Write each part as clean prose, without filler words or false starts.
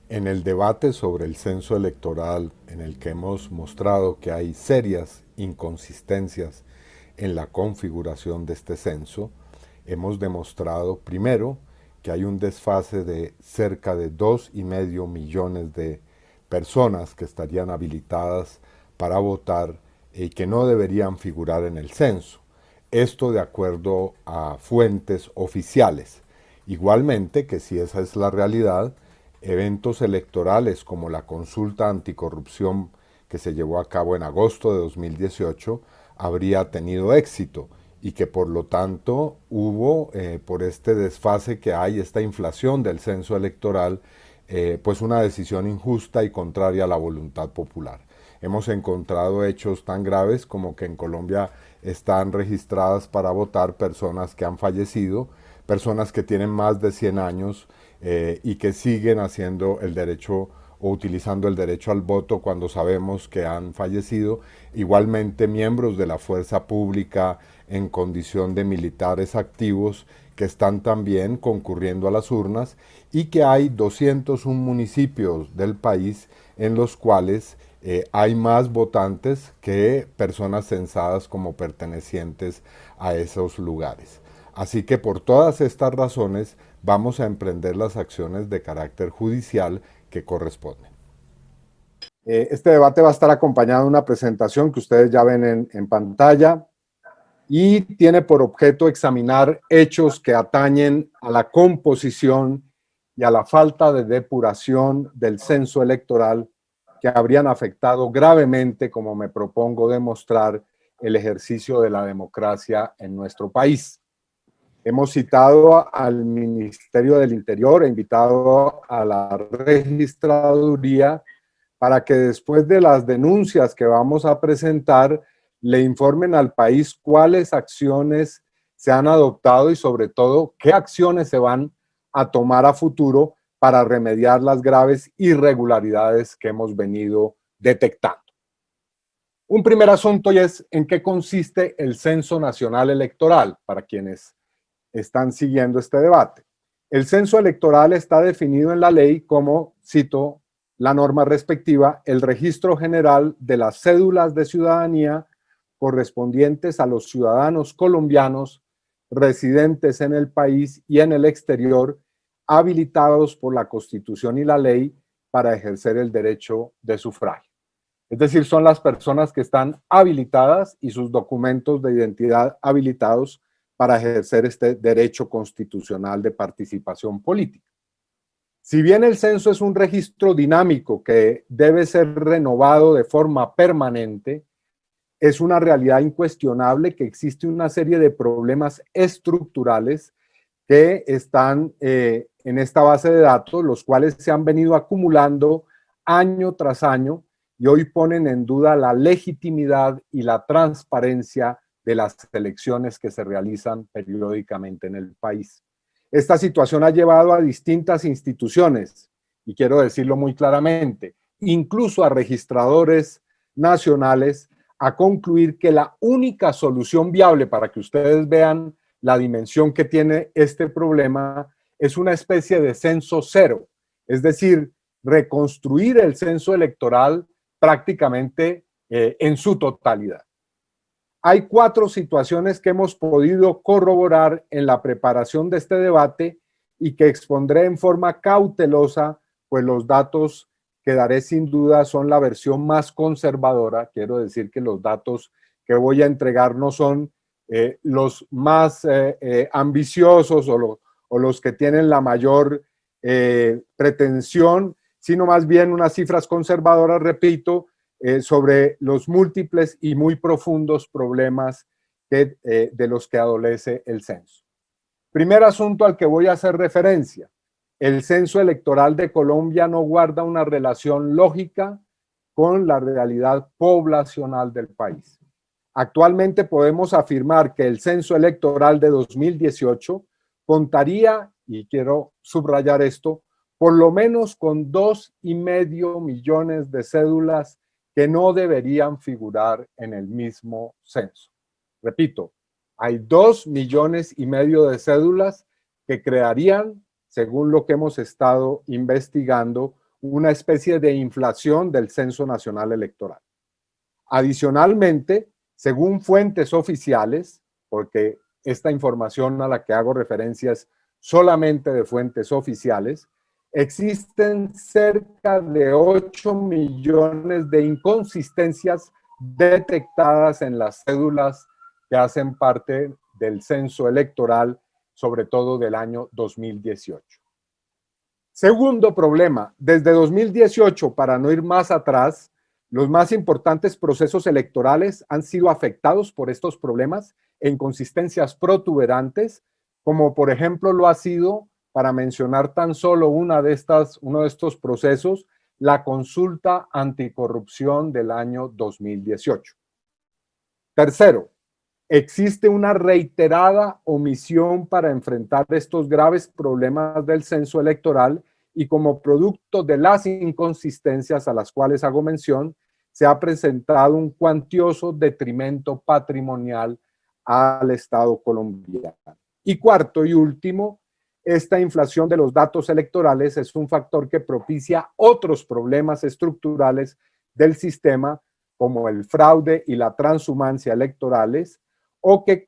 En el debate sobre el censo electoral, en el que hemos mostrado que hay serias inconsistencias en la configuración de este censo, hemos demostrado primero que hay un desfase de cerca de 2,5 millones de personas que estarían habilitadas para votar y que no deberían figurar en el censo. Esto de acuerdo a fuentes oficiales. Igualmente que si esa es la realidad, eventos electorales como la consulta anticorrupción que se llevó a cabo en agosto de 2018 habría tenido éxito y que por lo tanto hubo, por este desfase que hay, esta inflación del censo electoral, pues una decisión injusta y contraria a la voluntad popular. Hemos encontrado hechos tan graves como que en Colombia están registradas para votar personas que han fallecido, personas que tienen más de 100 años y que siguen haciendo el derecho o utilizando el derecho al voto cuando sabemos que han fallecido. Igualmente miembros de la fuerza pública en condición de militares activos que están también concurriendo a las urnas y que hay 201 municipios del país en los cuales hay más votantes que personas censadas como pertenecientes a esos lugares. Así que por todas estas razones vamos a emprender las acciones de carácter judicial que corresponden. Este debate va a estar acompañado de una presentación que ustedes ya ven en pantalla y tiene por objeto examinar hechos que atañen a la composición y a la falta de depuración del censo electoral que habrían afectado gravemente, como me propongo demostrar, el ejercicio de la democracia en nuestro país. Hemos citado al Ministerio del Interior, e invitado a la registraduría para que después de las denuncias que vamos a presentar, le informen al país cuáles acciones se han adoptado y sobre todo qué acciones se van a tomar a futuro para remediar las graves irregularidades que hemos venido detectando. Un primer asunto es en qué consiste el Censo Nacional Electoral, para quienes están siguiendo este debate. El censo electoral está definido en la ley como, cito la norma respectiva, el registro general de las cédulas de ciudadanía correspondientes a los ciudadanos colombianos residentes en el país y en el exterior, habilitados por la Constitución y la ley para ejercer el derecho de sufragio. Es decir, son las personas que están habilitadas y sus documentos de identidad habilitados para ejercer este derecho constitucional de participación política. Si bien el censo es un registro dinámico que debe ser renovado de forma permanente, es una realidad incuestionable que existe una serie de problemas estructurales que están en esta base de datos, los cuales se han venido acumulando año tras año y hoy ponen en duda la legitimidad y la transparencia de las elecciones que se realizan periódicamente en el país. Esta situación ha llevado a distintas instituciones, y quiero decirlo muy claramente, incluso a registradores nacionales, a concluir que la única solución viable para que ustedes vean la dimensión que tiene este problema es una especie de censo cero, es decir, reconstruir el censo electoral prácticamente en su totalidad. Hay 4 situaciones que hemos podido corroborar en la preparación de este debate y que expondré en forma cautelosa, pues los datos que daré sin duda son la versión más conservadora. Quiero decir que los datos que voy a entregar no son los más ambiciosos o los que tienen la mayor pretensión, sino más bien unas cifras conservadoras, repito, sobre los múltiples y muy profundos problemas de los que adolece el censo. Primer asunto al que voy a hacer referencia. El censo electoral de Colombia no guarda una relación lógica con la realidad poblacional del país. Actualmente podemos afirmar que el censo electoral de 2018 contaría, y quiero subrayar esto, por lo menos con 2,5 millones de cédulas que no deberían figurar en el mismo censo. Repito, hay 2,5 millones de cédulas que crearían, según lo que hemos estado investigando, una especie de inflación del Censo Nacional Electoral. Adicionalmente, según fuentes oficiales, porque esta información a la que hago referencia es solamente de fuentes oficiales, existen cerca de 8 millones de inconsistencias detectadas en las cédulas que hacen parte del censo electoral, sobre todo del año 2018. Segundo problema, desde 2018, para no ir más atrás, los más importantes procesos electorales han sido afectados por estos problemas e inconsistencias protuberantes, como por ejemplo lo ha sido, para mencionar tan solo uno de estos procesos, la consulta anticorrupción del año 2018. Tercero, existe una reiterada omisión para enfrentar estos graves problemas del censo electoral y como producto de las inconsistencias a las cuales hago mención, se ha presentado un cuantioso detrimento patrimonial al Estado colombiano. Y cuarto y último, esta inflación de los datos electorales es un factor que propicia otros problemas estructurales del sistema, como el fraude y la transhumancia electorales, o que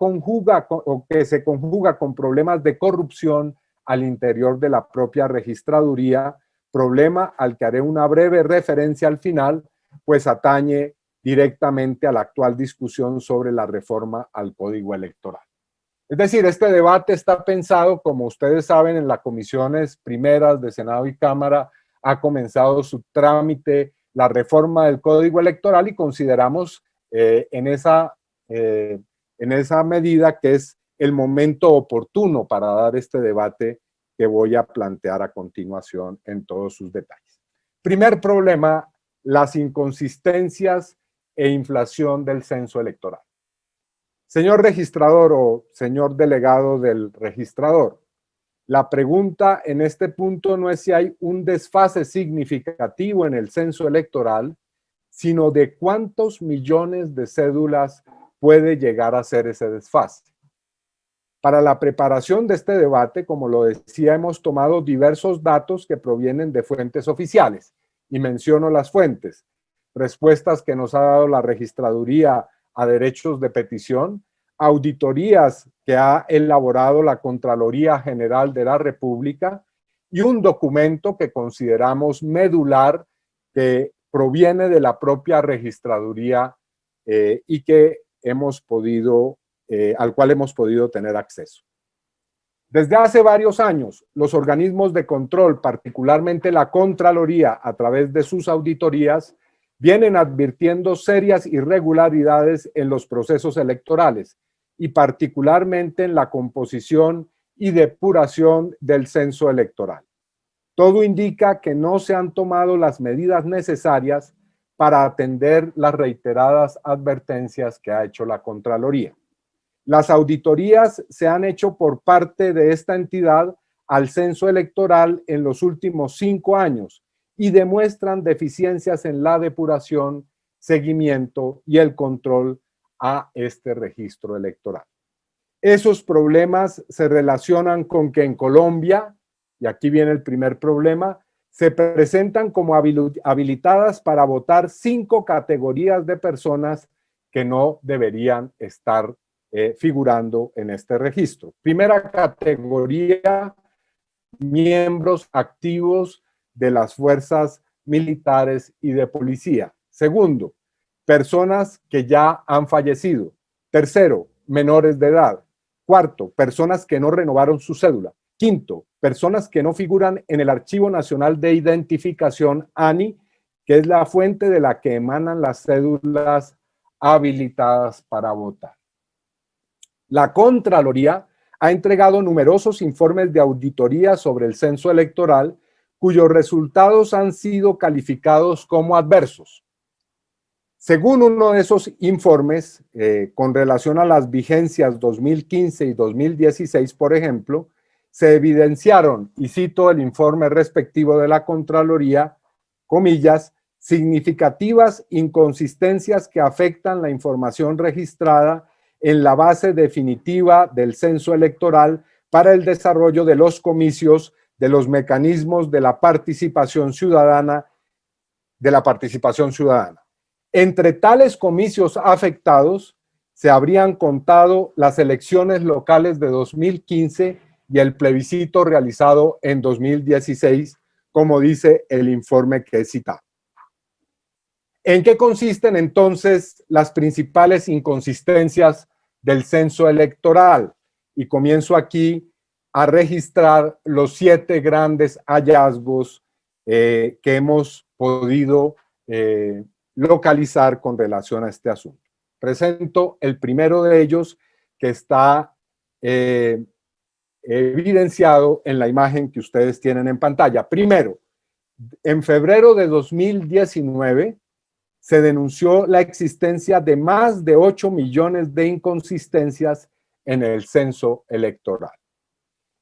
se conjuga con problemas de corrupción al interior de la propia registraduría, problema al que haré una breve referencia al final, pues atañe directamente a la actual discusión sobre la reforma al Código Electoral. Es decir, este debate está pensado, como ustedes saben, en las comisiones primeras de Senado y Cámara ha comenzado su trámite la reforma del Código Electoral y consideramos en esa medida que es el momento oportuno para dar este debate que voy a plantear a continuación en todos sus detalles. Primer problema, las inconsistencias e inflación del censo electoral. Señor registrador o señor delegado del registrador, la pregunta en este punto no es si hay un desfase significativo en el censo electoral, sino de cuántos millones de cédulas puede llegar a ser ese desfase. Para la preparación de este debate, como lo decía, hemos tomado diversos datos que provienen de fuentes oficiales, y menciono las fuentes: respuestas que nos ha dado la Registraduría a derechos de petición, auditorías que ha elaborado la Contraloría General de la República y un documento que consideramos medular que proviene de la propia Registraduría y que al cual hemos podido tener acceso. Desde hace varios años, los organismos de control, particularmente la Contraloría, a través de sus auditorías, vienen advirtiendo serias irregularidades en los procesos electorales y particularmente en la composición y depuración del censo electoral. Todo indica que no se han tomado las medidas necesarias para atender las reiteradas advertencias que ha hecho la Contraloría. Las auditorías se han hecho por parte de esta entidad al censo electoral en los últimos 5 años y demuestran deficiencias en la depuración, seguimiento y el control a este registro electoral. Esos problemas se relacionan con que en Colombia, y aquí viene el primer problema, se presentan como habilitadas para votar 5 categorías de personas que no deberían estar figurando en este registro. Primera categoría, miembros activos de las fuerzas militares y de policía. Segundo, personas que ya han fallecido. Tercero, menores de edad. Cuarto, personas que no renovaron su cédula. Quinto, personas que no figuran en el Archivo Nacional de Identificación, ANI, que es la fuente de la que emanan las cédulas habilitadas para votar. La Contraloría ha entregado numerosos informes de auditoría sobre el censo electoral, cuyos resultados han sido calificados como adversos. Según uno de esos informes, con relación a las vigencias 2015 y 2016, por ejemplo, se evidenciaron, y cito el informe respectivo de la Contraloría, comillas, significativas inconsistencias que afectan la información registrada en la base definitiva del censo electoral para el desarrollo de los comicios, de los mecanismos de la participación ciudadana, Entre tales comicios afectados se habrían contado las elecciones locales de 2015 y el plebiscito realizado en 2016, como dice el informe que he citado. ¿En qué consisten entonces las principales inconsistencias del censo electoral? Y comienzo aquí a registrar los 7 grandes hallazgos que hemos podido localizar con relación a este asunto. Presento el primero de ellos, que está evidenciado en la imagen que ustedes tienen en pantalla. Primero, en febrero de 2019 se denunció la existencia de más de 8 millones de inconsistencias en el censo electoral.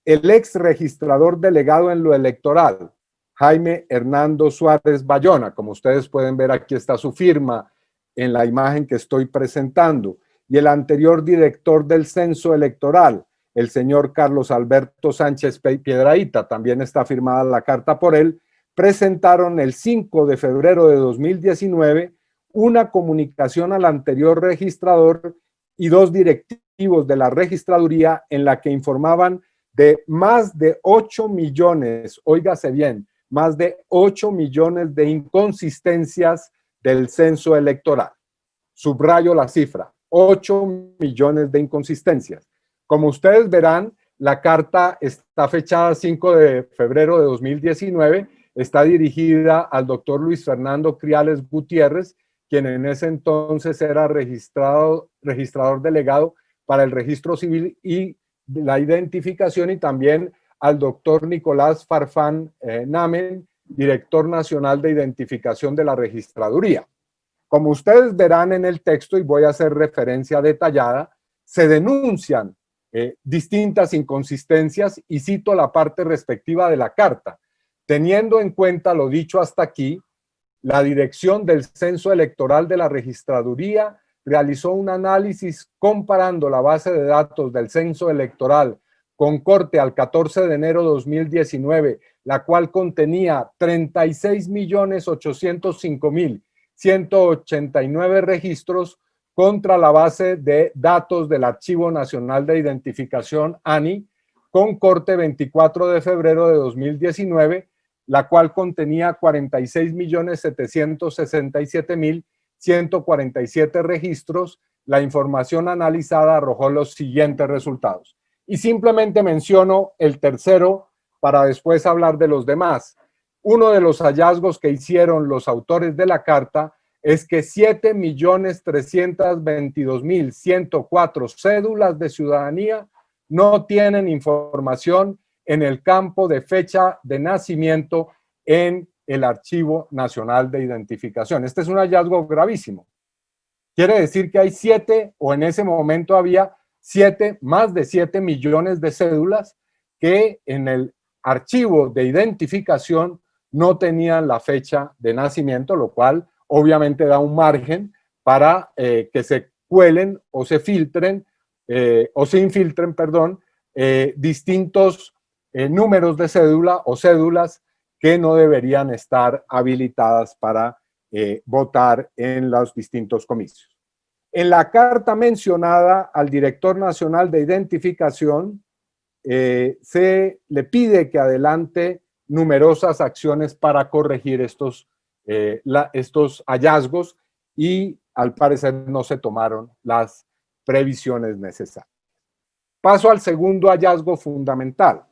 El ex registrador delegado en lo electoral, Jaime Hernando Suárez Bayona, como ustedes pueden ver, aquí está su firma en la imagen que estoy presentando, y el anterior director del censo electoral, el señor Carlos Alberto Sánchez Piedrahíta, también está firmada la carta por él, presentaron el 5 de febrero de 2019 una comunicación al anterior registrador y 2 directivos de la registraduría en la que informaban de más de 8 millones, óigase bien, más de 8 millones de inconsistencias del censo electoral. Subrayo la cifra, 8 millones de inconsistencias. Como ustedes verán, la carta está fechada 5 de febrero de 2019, está dirigida al doctor Luis Fernando Criales Gutiérrez, quien en ese entonces era registrador delegado para el registro civil y la identificación, y también al doctor Nicolás Farfán Namen, director nacional de identificación de la registraduría. Como ustedes verán en el texto, y voy a hacer referencia detallada, se denuncian distintas inconsistencias y cito la parte respectiva de la carta. Teniendo en cuenta lo dicho hasta aquí, la Dirección del Censo Electoral de la Registraduría realizó un análisis comparando la base de datos del censo electoral con corte al 14 de enero de 2019, la cual contenía 36.805.189 registros contra la base de datos del Archivo Nacional de Identificación, ANI, con corte 24 de febrero de 2019, la cual contenía 46.767.147 registros. La información analizada arrojó los siguientes resultados. Y simplemente menciono el tercero para después hablar de los demás. Uno de los hallazgos que hicieron los autores de la carta es que 7.322.104 cédulas de ciudadanía no tienen información en el campo de fecha de nacimiento en el Archivo Nacional de Identificación. Este es un hallazgo gravísimo. Quiere decir que hay 7, o en ese momento había más de 7 millones de cédulas que en el archivo de identificación no tenían la fecha de nacimiento, lo cual obviamente da un margen para que se cuelen o se filtren, distintos números de cédula o cédulas que no deberían estar habilitadas para votar en los distintos comicios. En la carta mencionada al director nacional de identificación, se le pide que adelante numerosas acciones para corregir estos hallazgos y al parecer no se tomaron las previsiones necesarias. Paso al segundo hallazgo fundamental.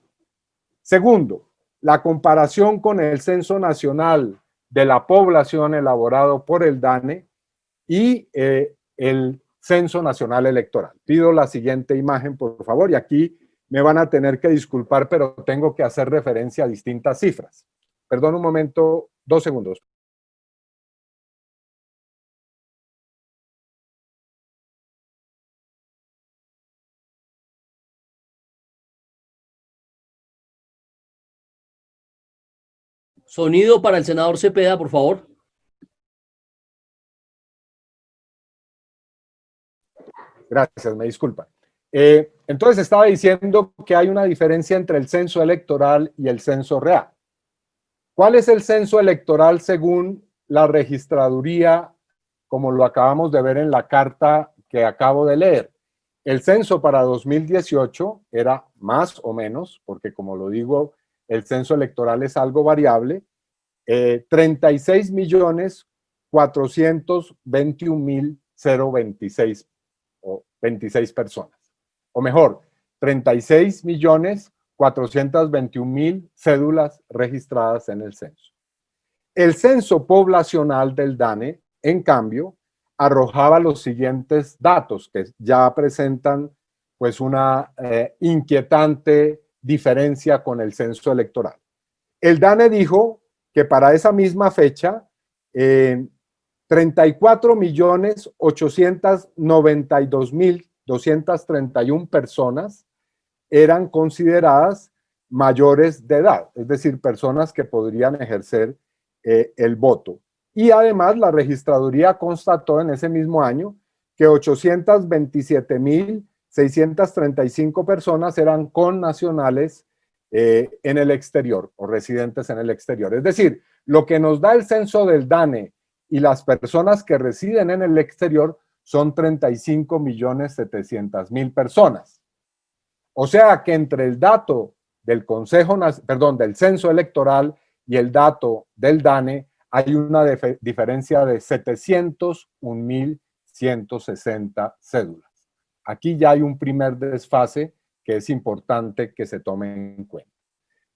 Segundo, la comparación con el Censo Nacional de la Población elaborado por el DANE y el Censo Nacional Electoral. Pido la siguiente imagen, por favor, y aquí me van a tener que disculpar, pero tengo que hacer referencia a distintas cifras. Perdón un momento, 2 segundos. Sonido para el senador Cepeda, por favor. Gracias, me disculpan. Entonces estaba diciendo que hay una diferencia entre el censo electoral y el censo real. ¿Cuál es el censo electoral según la registraduría, como lo acabamos de ver en la carta que acabo de leer? El censo para 2018 era más o menos, porque como lo digo, el censo electoral es algo variable, 36.421.026 o 26 personas. O mejor, 36.421.000 cédulas registradas en el censo. El censo poblacional del DANE, en cambio, arrojaba los siguientes datos que ya presentan pues una inquietante diferencia con el censo electoral. El DANE dijo que para esa misma fecha 34.892.231 personas eran consideradas mayores de edad, es decir, personas que podrían ejercer el voto. Y además la registraduría constató en ese mismo año que 827.635 personas eran connacionales en el exterior o residentes en el exterior. Es decir, lo que nos da el censo del DANE y las personas que residen en el exterior son 35.700.000 personas. O sea que entre el dato del del censo electoral y el dato del DANE hay una diferencia de 701.160 cédulas. Aquí ya hay un primer desfase que es importante que se tome en cuenta.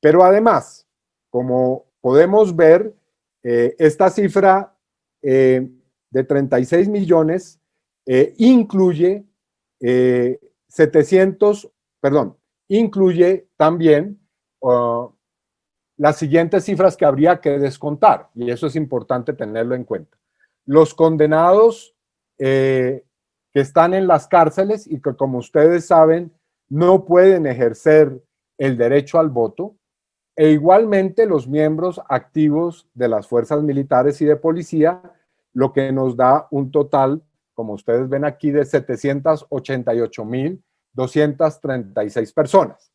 Pero además, como podemos ver, esta cifra de 36 millones incluye 700, perdón, incluye también las siguientes cifras que habría que descontar, y eso es importante tenerlo en cuenta. Los condenados que están en las cárceles y que, como ustedes saben, no pueden ejercer el derecho al voto, e igualmente los miembros activos de las fuerzas militares y de policía, lo que nos da un total, como ustedes ven aquí, de 788.236 personas.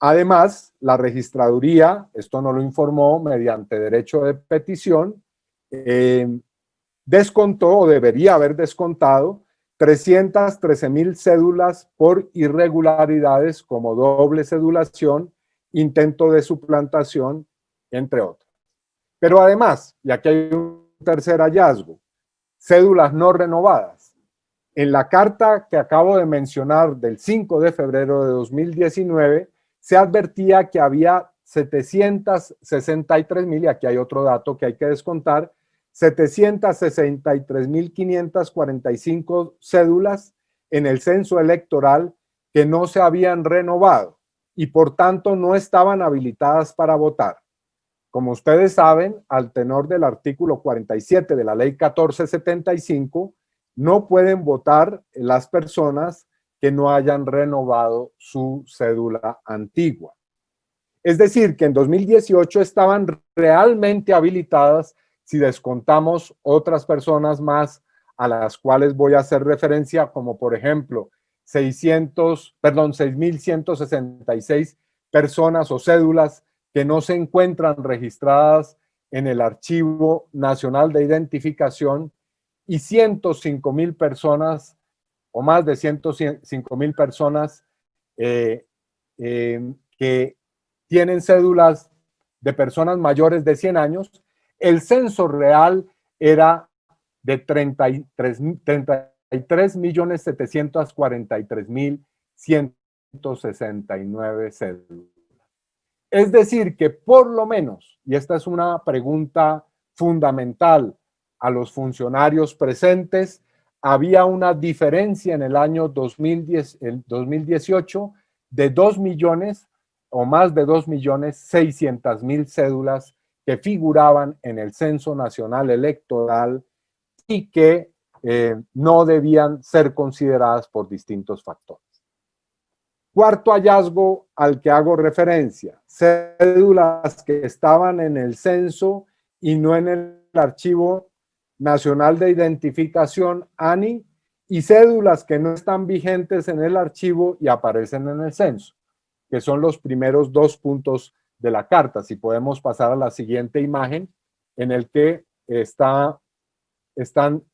Además, la registraduría, esto no lo informó mediante derecho de petición, descontó o debería haber descontado 313.000 cédulas por irregularidades como doble cedulación, intento de suplantación, entre otros. Pero además, y aquí hay un tercer hallazgo, cédulas no renovadas. En la carta que acabo de mencionar del 5 de febrero de 2019, se advertía que había 763.000, y aquí hay otro dato que hay que descontar, 763.545 cédulas en el censo electoral que no se habían renovado y por tanto no estaban habilitadas para votar. Como ustedes saben, al tenor del artículo 47 de la ley 1475, no pueden votar las personas que no hayan renovado su cédula antigua. Es decir, que en 2018 estaban realmente habilitadas si descontamos otras personas más a las cuales voy a hacer referencia, como por ejemplo 6.166 personas o cédulas que no se encuentran registradas en el Archivo Nacional de Identificación y 105.000 personas o más de 105.000 personas que tienen cédulas de personas mayores de 100 años. El censo real era de 33.743.169 cédulas. Es decir, que por lo menos, y esta es una pregunta fundamental a los funcionarios presentes, había una diferencia en el año 2018 de 2 millones o más de 2.600.000 cédulas que figuraban en el Censo Nacional Electoral y que no debían ser consideradas por distintos factores. Cuarto hallazgo al que hago referencia, cédulas que estaban en el censo y no en el Archivo Nacional de Identificación, ANI, y cédulas que no están vigentes en el archivo y aparecen en el censo, que son los primeros dos puntos de la carta. Si podemos pasar a la siguiente imagen, en el que están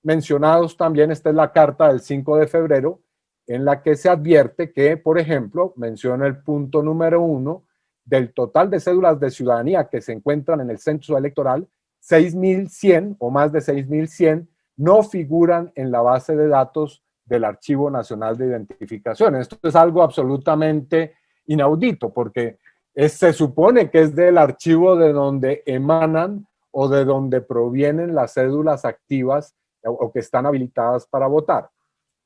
mencionados también, esta es la carta del 5 de febrero, en la que se advierte que, por ejemplo, menciona el punto número 1, del total de cédulas de ciudadanía que se encuentran en el censo electoral, 6.100 o más de 6.100 no figuran en la base de datos del Archivo Nacional de Identificación. Esto es algo absolutamente inaudito, porque se supone que es del archivo de donde emanan o de donde provienen las cédulas activas o que están habilitadas para votar.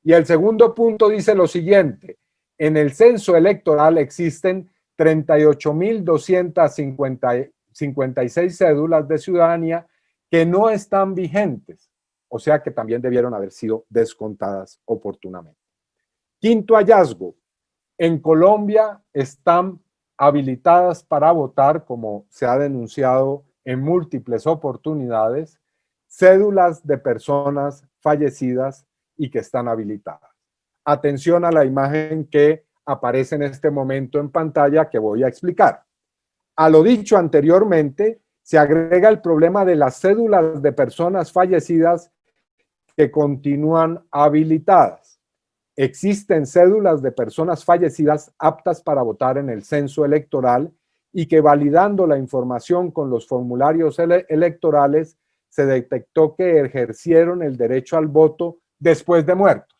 Y el segundo punto dice lo siguiente: en el censo electoral existen 38.256 cédulas de ciudadanía que no están vigentes, o sea que también debieron haber sido descontadas oportunamente. Quinto hallazgo: en Colombia están habilitadas para votar, como se ha denunciado en múltiples oportunidades, cédulas de personas fallecidas y que están habilitadas. Atención a la imagen que aparece en este momento en pantalla, que voy a explicar. A lo dicho anteriormente, se agrega el problema de las cédulas de personas fallecidas que continúan habilitadas. Existen cédulas de personas fallecidas aptas para votar en el censo electoral y que, validando la información con los formularios electorales, se detectó que ejercieron el derecho al voto después de muertos.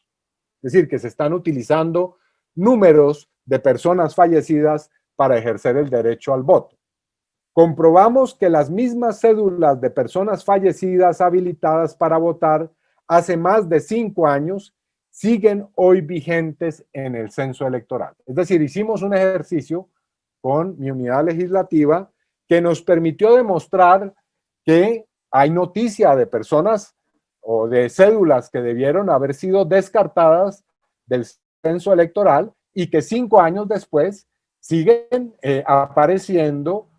Es decir, que se están utilizando números de personas fallecidas para ejercer el derecho al voto. Comprobamos que las mismas cédulas de personas fallecidas habilitadas para votar hace más de 5 años siguen hoy vigentes en el censo electoral. Es decir, hicimos un ejercicio con mi unidad legislativa que nos permitió demostrar que hay noticia de personas o de cédulas que debieron haber sido descartadas del censo electoral y que 5 años después siguen apareciendo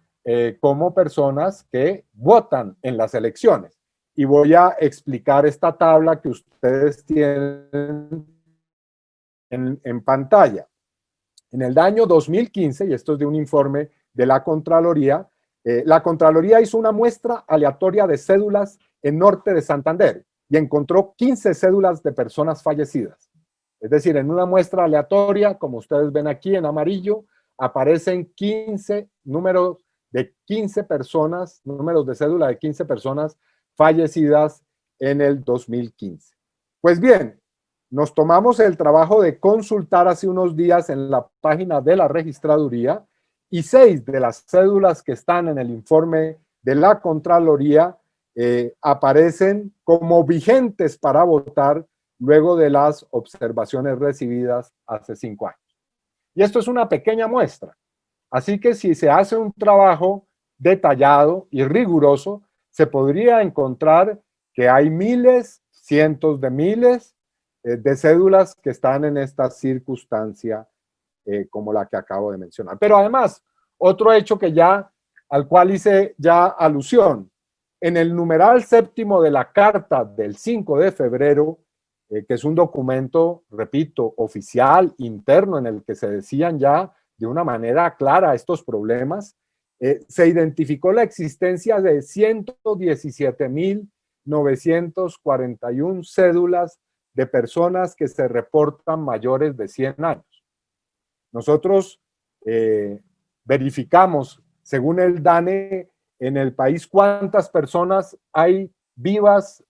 como personas que votan en las elecciones. Y voy a explicar esta tabla que ustedes tienen en pantalla. En el año 2015, y esto es de un informe de la Contraloría hizo una muestra aleatoria de cédulas en norte de Santander y encontró 15 cédulas de personas fallecidas. Es decir, en una muestra aleatoria, como ustedes ven aquí en amarillo, aparecen 15 números de 15 personas, números de cédula de 15 personas fallecidas en el 2015. Pues bien, nos tomamos el trabajo de consultar hace unos días en la página de la registraduría y 6 de las cédulas que están en el informe de la Contraloría aparecen como vigentes para votar luego de las observaciones recibidas hace 5 años. Y esto es una pequeña muestra. Así que si se hace un trabajo detallado y riguroso, se podría encontrar que hay miles, cientos de miles de cédulas que están en esta circunstancia como la que acabo de mencionar. Pero además, otro hecho al cual hice ya alusión, en el numeral séptimo de la carta del 5 de febrero, que es un documento, repito, oficial, interno, en el que se decían ya de una manera clara estos problemas, se identificó la existencia de 117.941 cédulas de personas que se reportan mayores de 100 años. Nosotros verificamos, según el DANE, en el país cuántas personas hay vivas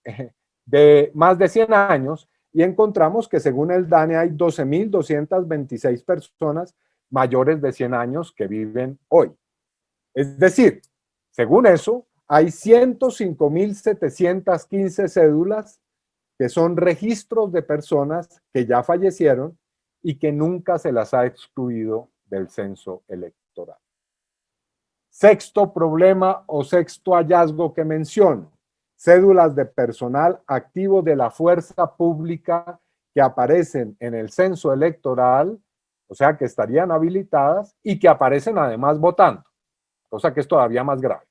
de más de 100 años y encontramos que según el DANE hay 12.226 personas mayores de 100 años que viven hoy. Es decir, según eso, hay 105.715 cédulas que son registros de personas que ya fallecieron y que nunca se las ha excluido del censo electoral. Sexto problema o sexto hallazgo que menciono: cédulas de personal activo de la fuerza pública que aparecen en el censo electoral, o sea que estarían habilitadas y que aparecen además votando, cosa que es todavía más grave.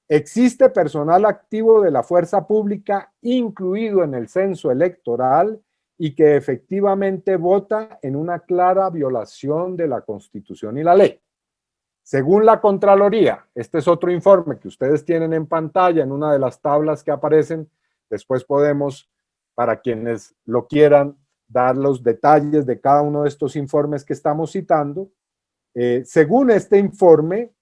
Existe personal activo de la fuerza pública incluido en el censo electoral y que efectivamente vota en una clara violación de la Constitución y la ley. Según la Contraloría, este es otro informe que ustedes tienen en pantalla en una de las tablas que aparecen, después podemos, para quienes lo quieran, dar los detalles de cada uno de estos informes que estamos citando. Según este informe,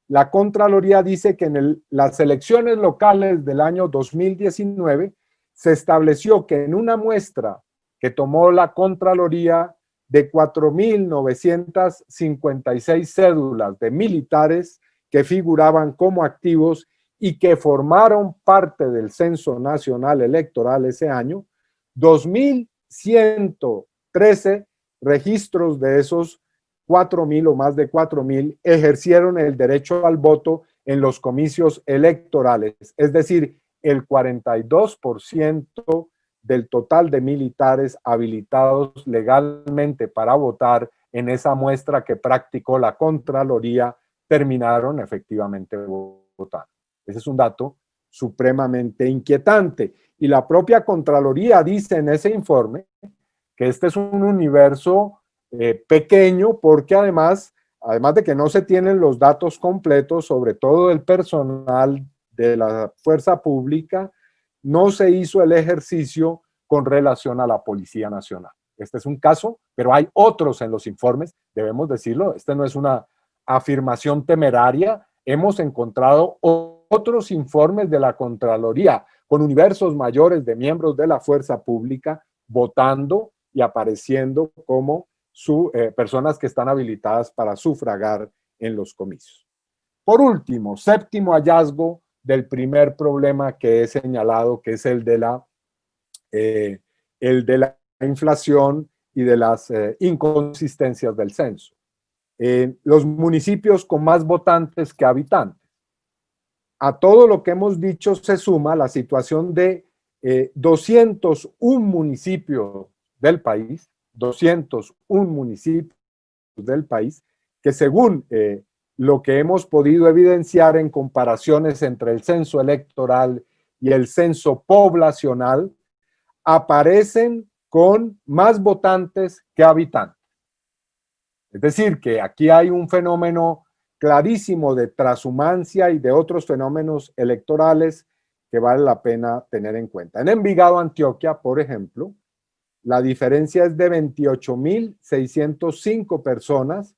la Contraloría dice que en las elecciones locales del año 2019 se estableció que en una muestra que tomó la Contraloría de 4.956 cédulas de militares que figuraban como activos y que formaron parte del Censo Nacional Electoral ese año, 2.113 registros de esos 4.000 o más de 4.000 ejercieron el derecho al voto en los comicios electorales, es decir, el 42% del total de militares habilitados legalmente para votar en esa muestra que practicó la Contraloría terminaron efectivamente votando. Ese es un dato supremamente inquietante. Y la propia Contraloría dice en ese informe que este es un universo pequeño porque además de que no se tienen los datos completos sobre todo el personal de la fuerza pública, no se hizo el ejercicio con relación a la Policía Nacional. Este es un caso, pero hay otros en los informes, debemos decirlo, este no es una afirmación temeraria, hemos encontrado otros informes de la Contraloría con universos mayores de miembros de la fuerza pública votando y apareciendo como personas que están habilitadas para sufragar en los comicios. Por último, séptimo hallazgo del primer problema que he señalado, que es el de la inflación y de las inconsistencias del censo. Los municipios con más votantes que habitantes. A todo lo que hemos dicho se suma la situación de 201 municipios del país, 201 municipios del país, que según lo que hemos podido evidenciar en comparaciones entre el censo electoral y el censo poblacional, aparecen con más votantes que habitantes. Es decir, que aquí hay un fenómeno clarísimo de transhumancia y de otros fenómenos electorales que vale la pena tener en cuenta. En Envigado, Antioquia, por ejemplo, la diferencia es de 28.605 personas.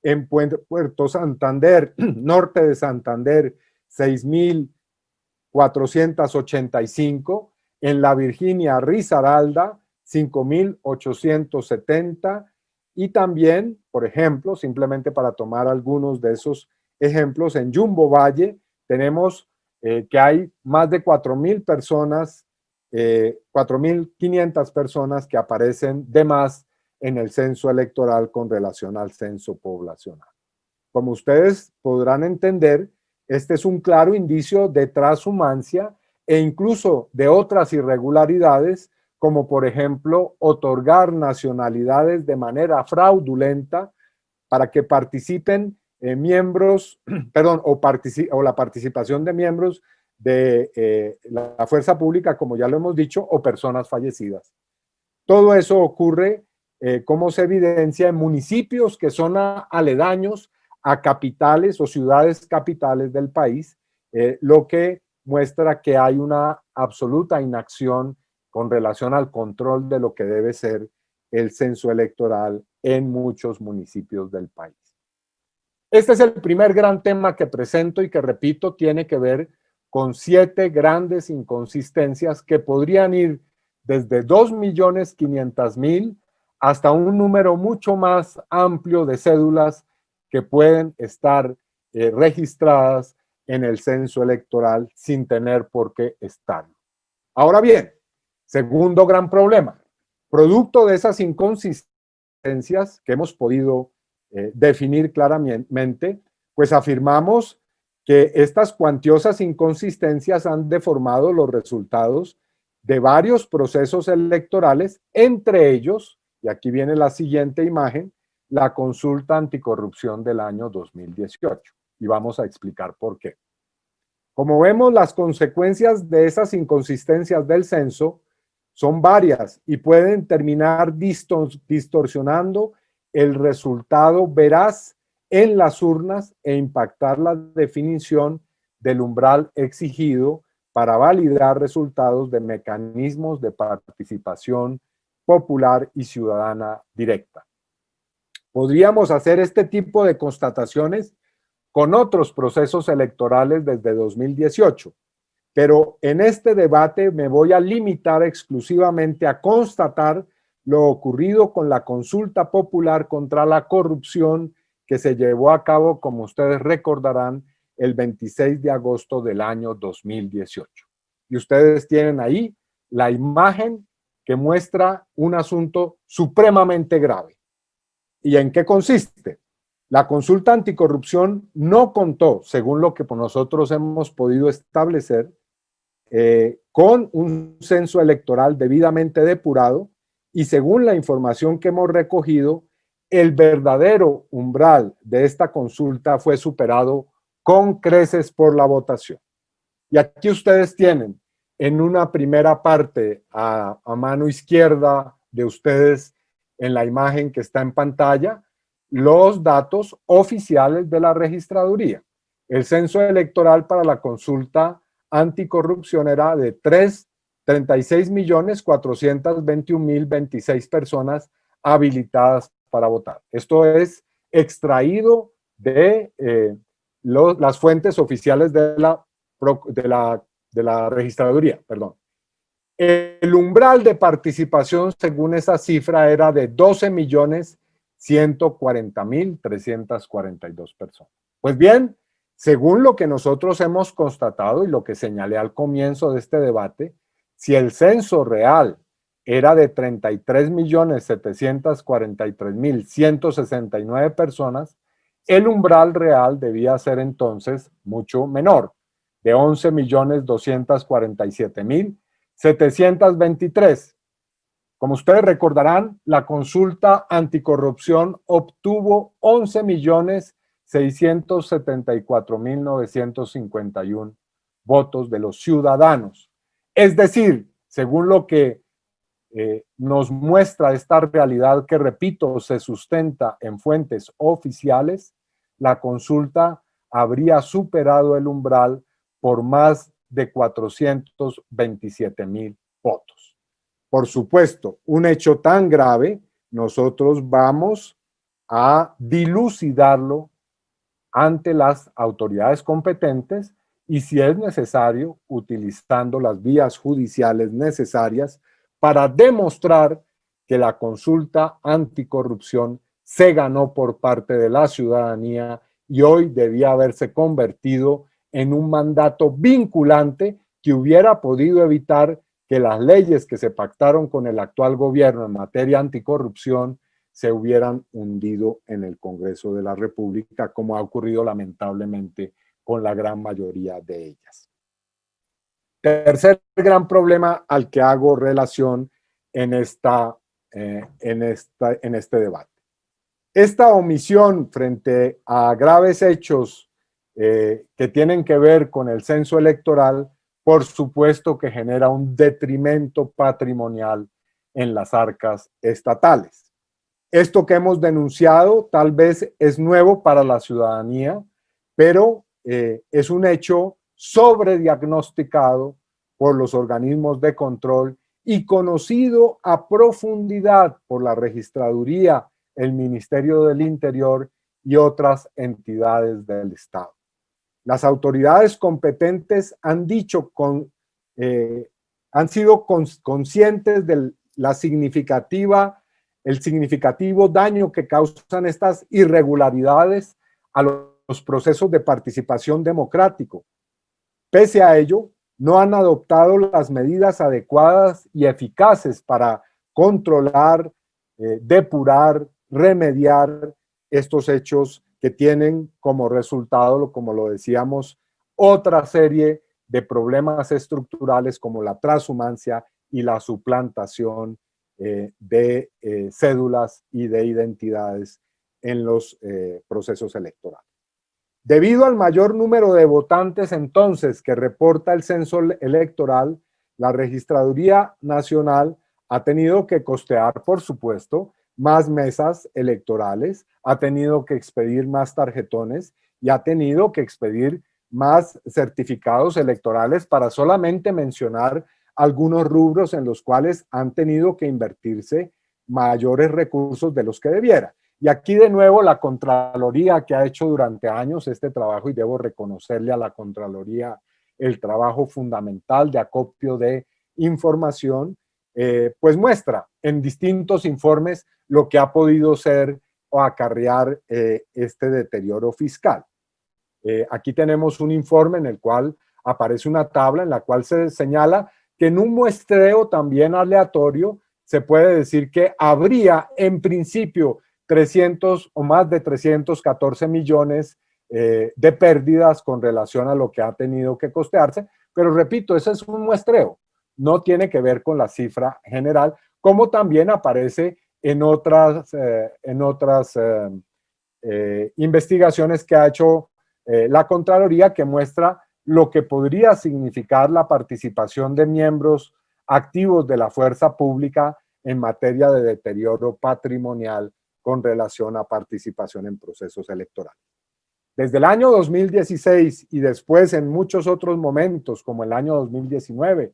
En Puerto Santander, norte de Santander, 6.485. En la Virginia Risaralda, 5.870. Y también, por ejemplo, simplemente para tomar algunos de esos ejemplos, en Jumbo Valle tenemos que hay más de 4.000 personas, 4.500 personas que aparecen de más en el censo electoral con relación al censo poblacional. Como ustedes podrán entender, este es un claro indicio de transhumancia e incluso de otras irregularidades, como por ejemplo otorgar nacionalidades de manera fraudulenta para que participen miembros, perdón, o la participación de miembros de la fuerza pública, como ya lo hemos dicho, o personas fallecidas. Todo eso ocurre, como se evidencia, en municipios que son aledaños a capitales o ciudades capitales del país, lo que muestra que hay una absoluta inacción con relación al control de lo que debe ser el censo electoral en muchos municipios del país. Este es el primer gran tema que presento y que, repito, tiene que ver con 7 grandes inconsistencias que podrían ir desde 2.500.000 hasta un número mucho más amplio de cédulas que pueden estar registradas en el censo electoral sin tener por qué estarlo. Ahora bien, segundo gran problema, producto de esas inconsistencias que hemos podido definir claramente, pues afirmamos que estas cuantiosas inconsistencias han deformado los resultados de varios procesos electorales, entre ellos, y aquí viene la siguiente imagen, la consulta anticorrupción del año 2018. Y vamos a explicar por qué. Como vemos, las consecuencias de esas inconsistencias del censo son varias y pueden terminar distorsionando el resultado veraz en las urnas e impactar la definición del umbral exigido para validar resultados de mecanismos de participación popular y ciudadana directa. Podríamos hacer este tipo de constataciones con otros procesos electorales desde 2018, pero en este debate me voy a limitar exclusivamente a constatar lo ocurrido con la consulta popular contra la corrupción que se llevó a cabo, como ustedes recordarán, el 26 de agosto del año 2018. Y ustedes tienen ahí la imagen que muestra un asunto supremamente grave. ¿Y en qué consiste? La consulta anticorrupción no contó, según lo que nosotros hemos podido establecer, con un censo electoral debidamente depurado y según la información que hemos recogido, el verdadero umbral de esta consulta fue superado con creces por la votación. Y aquí ustedes tienen en una primera parte a mano izquierda de ustedes en la imagen que está en pantalla los datos oficiales de la registraduría. El censo electoral para la consulta anticorrupción era de 36.421.026 personas habilitadas para votar. Esto es extraído de las fuentes oficiales de la registraduría, perdón. El umbral de participación, según esa cifra, era de 12.140.342 personas. Pues bien, según lo que nosotros hemos constatado y lo que señalé al comienzo de este debate, si el censo real era de 33.743.169 personas, el umbral real debía ser entonces mucho menor, de 11.247.723. Como ustedes recordarán, la consulta anticorrupción obtuvo 11.674.951 votos de los ciudadanos. Es decir, según lo que nos muestra esta realidad que, repito, se sustenta en fuentes oficiales, la consulta habría superado el umbral por más de 427.000 votos. Por supuesto, un hecho tan grave, nosotros vamos a dilucidarlo ante las autoridades competentes y, si es necesario, utilizando las vías judiciales necesarias para demostrar que la consulta anticorrupción se ganó por parte de la ciudadanía y hoy debía haberse convertido en un mandato vinculante que hubiera podido evitar que las leyes que se pactaron con el actual gobierno en materia anticorrupción se hubieran hundido en el Congreso de la República, como ha ocurrido lamentablemente con la gran mayoría de ellas. Tercer gran problema al que hago relación en este debate. Esta omisión frente a graves hechos que tienen que ver con el censo electoral, por supuesto que genera un detrimento patrimonial en las arcas estatales. Esto que hemos denunciado tal vez es nuevo para la ciudadanía, pero es un hecho sobrediagnosticado por los organismos de control y conocido a profundidad por la Registraduría, el Ministerio del Interior y otras entidades del Estado. Las autoridades competentes han dicho han sido conscientes de el significativo daño que causan estas irregularidades a los procesos de participación democrático. Pese a ello, no han adoptado las medidas adecuadas y eficaces para controlar, depurar, remediar estos hechos que tienen como resultado, como lo decíamos, otra serie de problemas estructurales como la transhumancia y la suplantación de cédulas y de identidades en los procesos electorales. Debido al mayor número de votantes entonces que reporta el censo electoral, La Registraduría Nacional ha tenido que costear, por supuesto, más mesas electorales, ha tenido que expedir más tarjetones y ha tenido que expedir más certificados electorales, para solamente mencionar algunos rubros en los cuales han tenido que invertirse mayores recursos de los que debiera. Y aquí de nuevo la Contraloría, que ha hecho durante años este trabajo, y debo reconocerle a la Contraloría el trabajo fundamental de acopio de información, pues muestra en distintos informes lo que ha podido ser o acarrear este deterioro fiscal. Aquí tenemos un informe en el cual aparece una tabla en la cual se señala que en un muestreo también aleatorio se puede decir que habría en principio 300 o más de 314 millones de pérdidas con relación a lo que ha tenido que costearse, pero repito, ese es un muestreo, no tiene que ver con la cifra general, como también aparece en otras investigaciones que ha hecho la Contraloría, que muestra lo que podría significar la participación de miembros activos de la fuerza pública en materia de deterioro patrimonial con relación a participación en procesos electorales. Desde el año 2016 y después en muchos otros momentos, como el año 2019,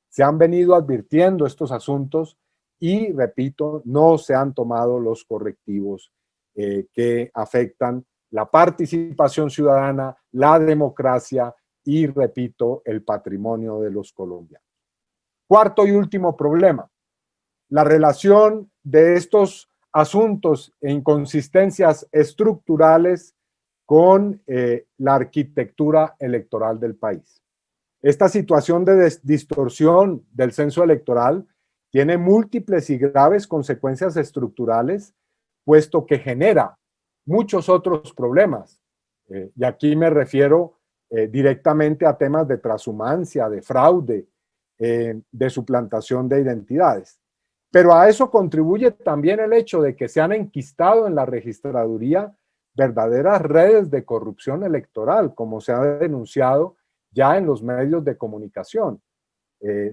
se han venido advirtiendo estos asuntos y, repito, no se han tomado los correctivos que afectan la participación ciudadana, la democracia y, repito, el patrimonio de los colombianos. Cuarto y último problema, la relación de estos asuntos e inconsistencias estructurales con la arquitectura electoral del país. Esta situación de distorsión del censo electoral tiene múltiples y graves consecuencias estructurales, puesto que genera muchos otros problemas. Y aquí me refiero directamente a temas de transhumancia, de fraude, de suplantación de identidades. Pero a eso contribuye también el hecho de que se han enquistado en la registraduría verdaderas redes de corrupción electoral, como se ha denunciado ya en los medios de comunicación.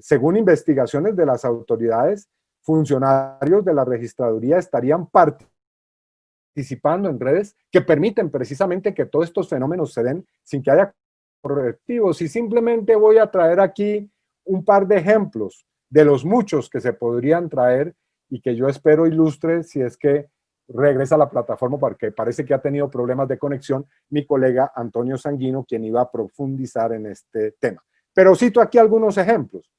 Según investigaciones de las autoridades, funcionarios de la registraduría estarían participando en redes que permiten precisamente que todos estos fenómenos se den sin que haya correctivos. Y simplemente voy a traer aquí un par de ejemplos de los muchos que se podrían traer y que yo espero ilustre si es que regresa a la plataforma, porque parece que ha tenido problemas de conexión mi colega Antonio Sanguino, quien iba a profundizar en este tema. Pero cito aquí algunos ejemplos.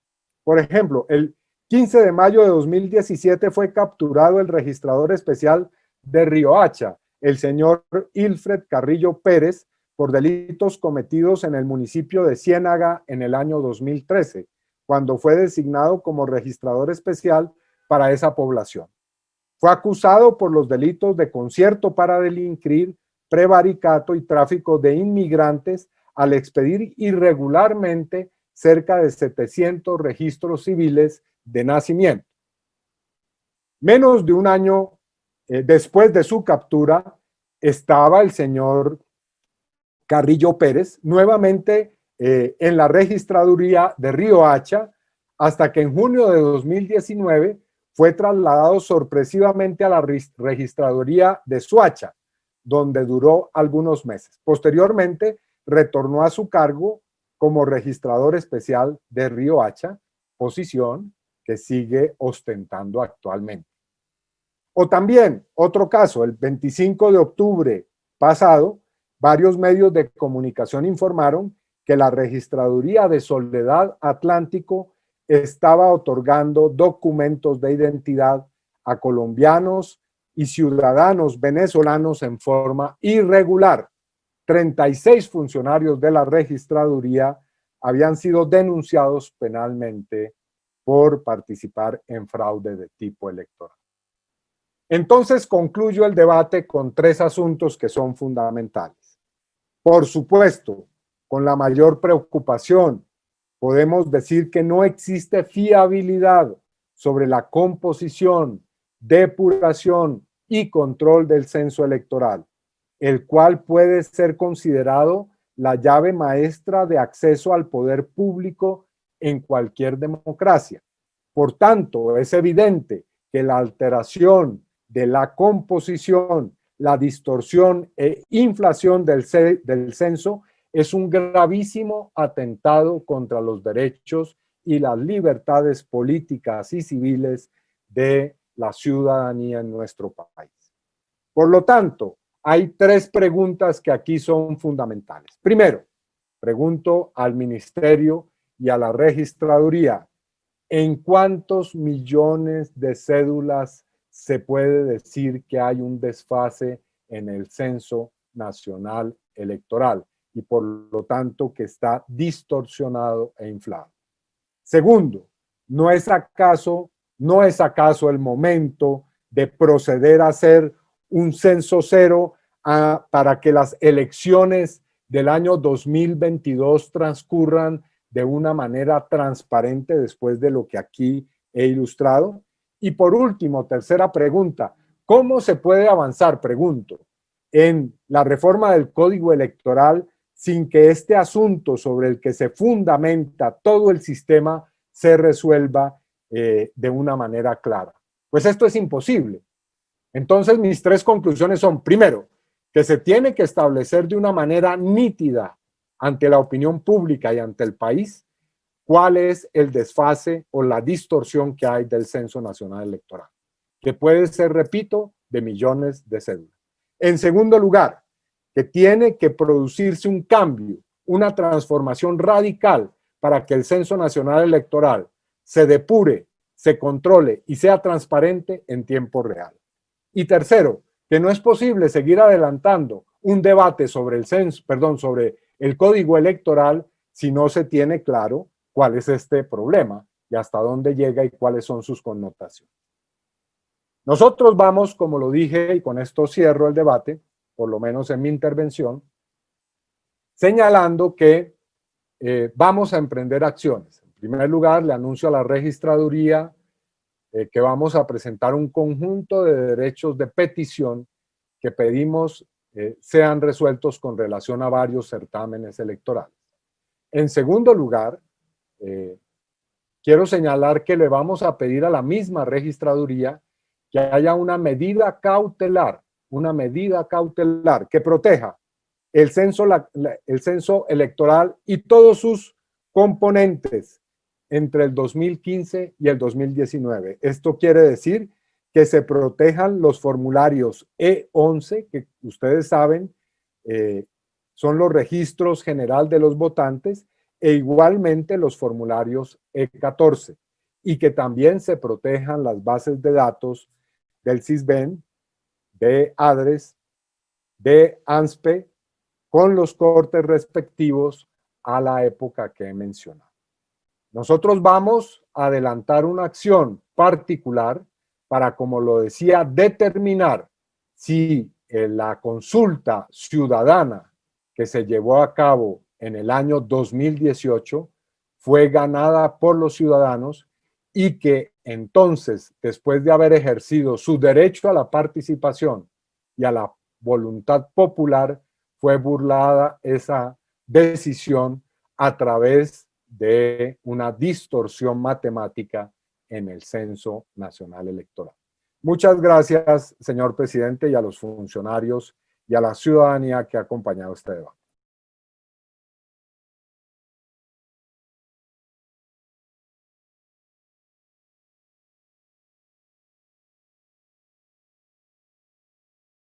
Por ejemplo, el 15 de mayo de 2017 fue capturado el registrador especial de Riohacha, el señor Ilfred Carrillo Pérez, por delitos cometidos en el municipio de Ciénaga en el año 2013, cuando fue designado como registrador especial para esa población. Fue acusado por los delitos de concierto para delinquir, prevaricato y tráfico de inmigrantes al expedir irregularmente cerca de 700 registros civiles de nacimiento. Menos de un año después de su captura, estaba el señor Carrillo Pérez nuevamente en la registraduría de Riohacha, hasta que en junio de 2019 fue trasladado sorpresivamente a la registraduría de Soacha, donde duró algunos meses. Posteriormente, retornó a su cargo como registrador especial de Riohacha, posición que sigue ostentando actualmente. O también, otro caso, el 25 de octubre pasado, varios medios de comunicación informaron que la registraduría de Soledad Atlántico estaba otorgando documentos de identidad a colombianos y ciudadanos venezolanos en forma irregular. 36 funcionarios de la registraduría habían sido denunciados penalmente por participar en fraude de tipo electoral. Entonces concluyo el debate con tres asuntos que son fundamentales. Por supuesto, con la mayor preocupación, podemos decir que no existe fiabilidad sobre la composición, depuración y control del censo electoral, el cual puede ser considerado la llave maestra de acceso al poder público en cualquier democracia. Por tanto, es evidente que la alteración de la composición, la distorsión e inflación del censo es un gravísimo atentado contra los derechos y las libertades políticas y civiles de la ciudadanía en nuestro país. Por lo tanto, hay tres preguntas que aquí son fundamentales. Primero, pregunto al Ministerio y a la Registraduría, ¿en cuántos millones de cédulas se puede decir que hay un desfase en el Censo Nacional Electoral y por lo tanto que está distorsionado e inflado? Segundo, ¿no es acaso el momento de proceder a hacer un censo cero para que las elecciones del año 2022 transcurran de una manera transparente después de lo que aquí he ilustrado? Y por último, tercera pregunta, ¿cómo se puede avanzar, pregunto, en la reforma del Código Electoral sin que este asunto sobre el que se fundamenta todo el sistema se resuelva de una manera clara? Pues esto es imposible. Entonces, mis tres conclusiones son, primero, que se tiene que establecer de una manera nítida ante la opinión pública y ante el país cuál es el desfase o la distorsión que hay del Censo Nacional Electoral, que puede ser, repito, de millones de cédulas. En segundo lugar, que tiene que producirse un cambio, una transformación radical para que el Censo Nacional Electoral se depure, se controle y sea transparente en tiempo real. Y tercero, que no es posible seguir adelantando un debate sobre el censo, sobre el Código Electoral si no se tiene claro cuál es este problema y hasta dónde llega y cuáles son sus connotaciones. Nosotros vamos, como lo dije, y con esto cierro el debate, por lo menos en mi intervención, señalando que vamos a emprender acciones. En primer lugar, le anuncio a la registraduría que vamos a presentar un conjunto de derechos de petición que pedimos sean resueltos con relación a varios certámenes electorales. En segundo lugar, quiero señalar que le vamos a pedir a la misma registraduría que haya una medida cautelar que proteja el censo electoral y todos sus componentes entre el 2015 y el 2019. Esto quiere decir que se protejan los formularios E11, que ustedes saben son los registros general de los votantes, e igualmente los formularios E14, y que también se protejan las bases de datos del CISBEN, de ADRES, de ANSPE, con los cortes respectivos a la época que he mencionado. Nosotros vamos a adelantar una acción particular para, como lo decía, determinar si la consulta ciudadana que se llevó a cabo en el año 2018 fue ganada por los ciudadanos y que entonces, después de haber ejercido su derecho a la participación y a la voluntad popular, fue burlada esa decisión a través de una distorsión matemática en el Censo Nacional Electoral. Muchas gracias, señor presidente, y a los funcionarios y a la ciudadanía que ha acompañado este debate.